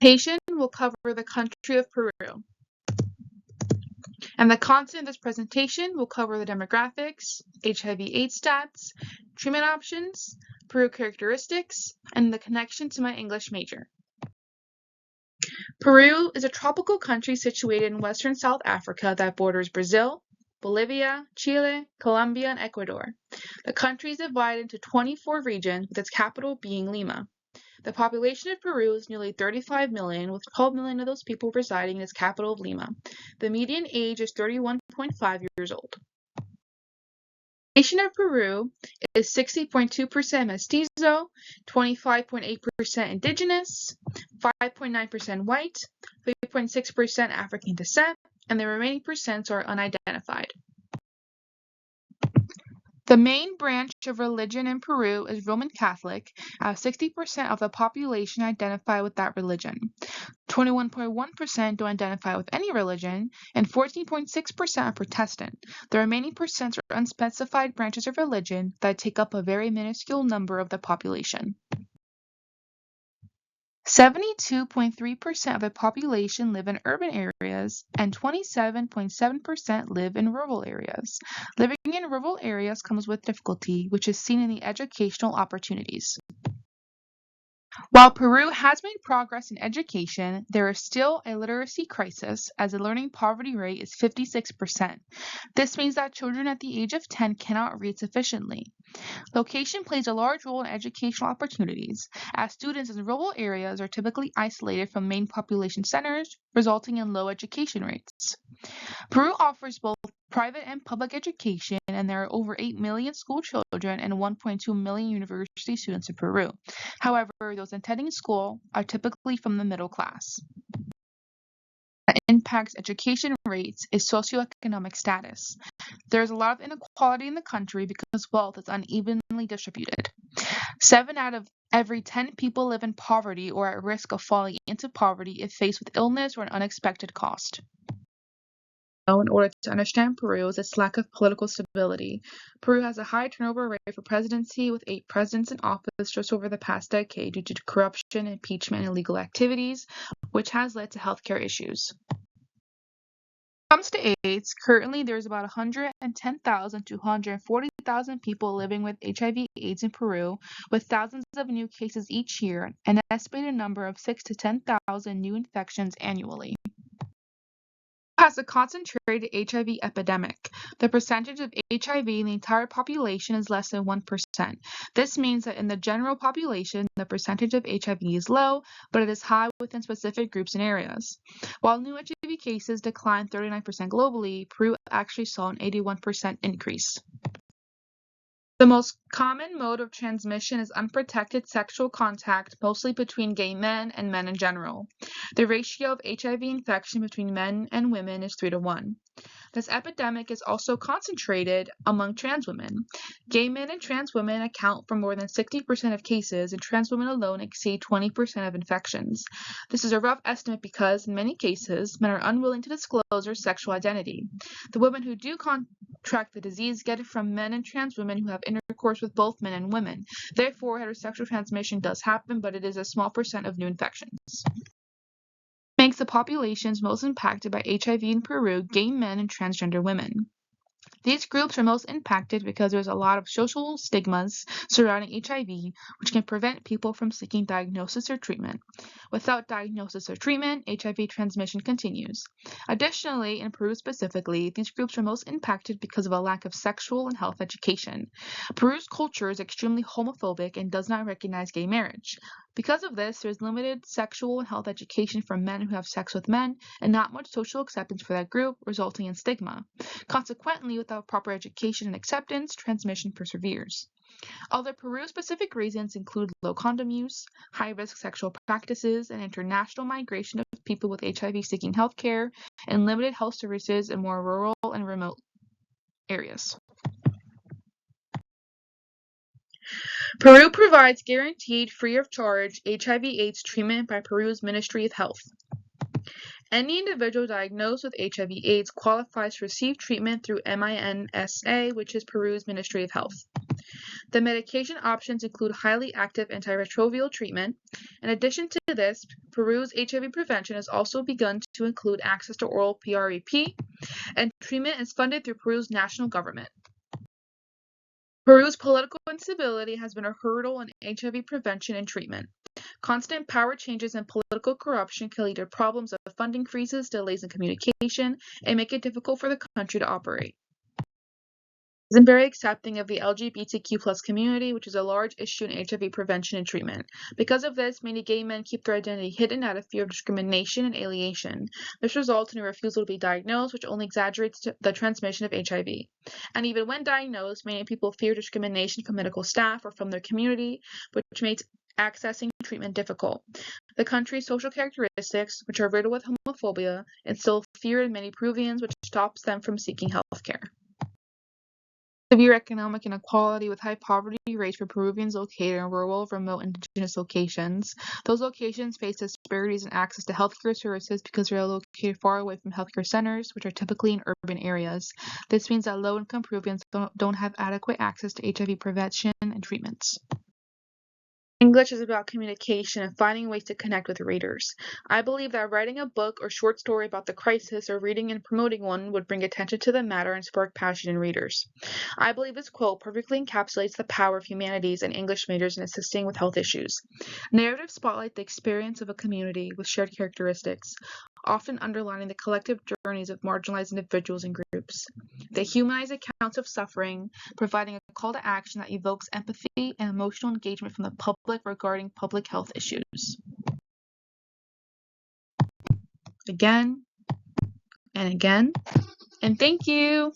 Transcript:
Presentation will cover the country of Peru. And the content of this presentation will cover the demographics, HIV/AIDS stats, treatment options, Peru characteristics, and the connection to my English major. Peru is a tropical country situated in western South Africa that borders Brazil, Bolivia, Chile, Colombia, and Ecuador. The country is divided into 24 regions, with its capital being Lima. The population of Peru is nearly 35 million, with 12 million of those people residing in its capital of Lima. The median age is 31.5 years old. The nation of Peru is 60.2% mestizo, 25.8% indigenous, 5.9% white, 3.6% African descent, and the remaining percents are unidentified. The main branch of religion in Peru is Roman Catholic, as 60% of the population identify with that religion. 21.1% don't identify with any religion, and 14.6% are Protestant. The remaining percents are unspecified branches of religion that take up a very minuscule number of the population. 72.3% of the population live in urban areas, and 27.7% live in rural areas. Living in rural areas comes with difficulty, which is seen in the educational opportunities. While Peru has made progress in education, there is still a literacy crisis, as the learning poverty rate is 56%. This means that children at the age of 10 cannot read sufficiently. Location plays a large role in educational opportunities, as students in rural areas are typically isolated from main population centers, resulting in low education rates. Peru offers both private and public education, and there are over 8 million school children and 1.2 million university students in Peru. However, those attending school are typically from the middle class. That impacts education rates is socioeconomic status. There is a lot of inequality in the country because wealth is unevenly distributed. 7 out of every 10 people live in poverty or at risk of falling into poverty if faced with illness or an unexpected cost. In order to understand Peru is its lack of political stability. Peru has a high turnover rate for presidency, with 8 presidents in office just over the past decade due to corruption, impeachment, and illegal activities, which has led to healthcare issues. When it comes to AIDS, currently there is about 110,000 to 140,000 people living with HIV/AIDS in Peru, with thousands of new cases each year, and an estimated number of 6,000 to 10,000 new infections annually. Has a concentrated HIV epidemic. The percentage of HIV in the entire population is less than 1%. This means that in the general population, the percentage of HIV is low, but it is high within specific groups and areas. While new HIV cases declined 39% globally, Peru actually saw an 81% increase. The most common mode of transmission is unprotected sexual contact, mostly between gay men and men in general. The ratio of HIV infection between men and women is 3:1. This epidemic is also concentrated among trans women. Gay men and trans women account for more than 60% of cases, and trans women alone exceed 20% of infections. This is a rough estimate because, in many cases, men are unwilling to disclose their sexual identity. The women who do contract the disease get it from men and trans women who have intercourse with both men and women. Therefore, heterosexual transmission does happen, but it is a small percent of new infections. Makes the populations most impacted by HIV in Peru gay men and transgender women. These groups are most impacted because there's a lot of social stigmas surrounding HIV, which can prevent people from seeking diagnosis or treatment. Without diagnosis or treatment, HIV transmission continues. Additionally, in Peru specifically, these groups are most impacted because of a lack of sexual and health education. Peru's culture is extremely homophobic and does not recognize gay marriage. Because of this, there is limited sexual and health education for men who have sex with men, and not much social acceptance for that group, resulting in stigma. Consequently, without proper education and acceptance, transmission perseveres. Other Peru-specific reasons include low condom use, high-risk sexual practices, and international migration of people with HIV seeking health care, and limited health services in more rural and remote areas. Peru provides guaranteed free of charge HIV/AIDS treatment by Peru's Ministry of Health. Any individual diagnosed with HIV/AIDS qualifies to receive treatment through MINSA, which is Peru's Ministry of Health. The medication options include highly active antiretroviral treatment. In addition to this, Peru's HIV prevention has also begun to include access to oral PrEP, and treatment is funded through Peru's national government. Peru's political instability has been a hurdle in HIV prevention and treatment. Constant power changes and political corruption can lead to problems of funding freezes, delays in communication, and make it difficult for the country to operate. Isn't very accepting of the LGBTQ+ community, which is a large issue in HIV prevention and treatment. Because of this, many gay men keep their identity hidden out of fear of discrimination and alienation. This results in a refusal to be diagnosed, which only exaggerates the transmission of HIV. And even when diagnosed, many people fear discrimination from medical staff or from their community, which makes accessing treatment difficult. The country's social characteristics, which are riddled with homophobia, instill fear in many Peruvians, which stops them from seeking health care. Severe economic inequality with high poverty rates for Peruvians located in rural, remote, indigenous locations. Those locations face disparities in access to healthcare services because they are located far away from healthcare centers, which are typically in urban areas. This means that low-income Peruvians don't have adequate access to HIV prevention and treatments. English is about communication and finding ways to connect with readers. I believe that writing a book or short story about the crisis or reading and promoting one would bring attention to the matter and spark passion in readers. I believe this quote perfectly encapsulates the power of humanities and English majors in assisting with health issues. Narratives spotlight the experience of a community with shared characteristics, often underlining the collective journeys of marginalized individuals and groups. They humanize accounts of suffering, providing a call to action that evokes empathy and emotional engagement from the public regarding public health issues. Again and again, and thank you.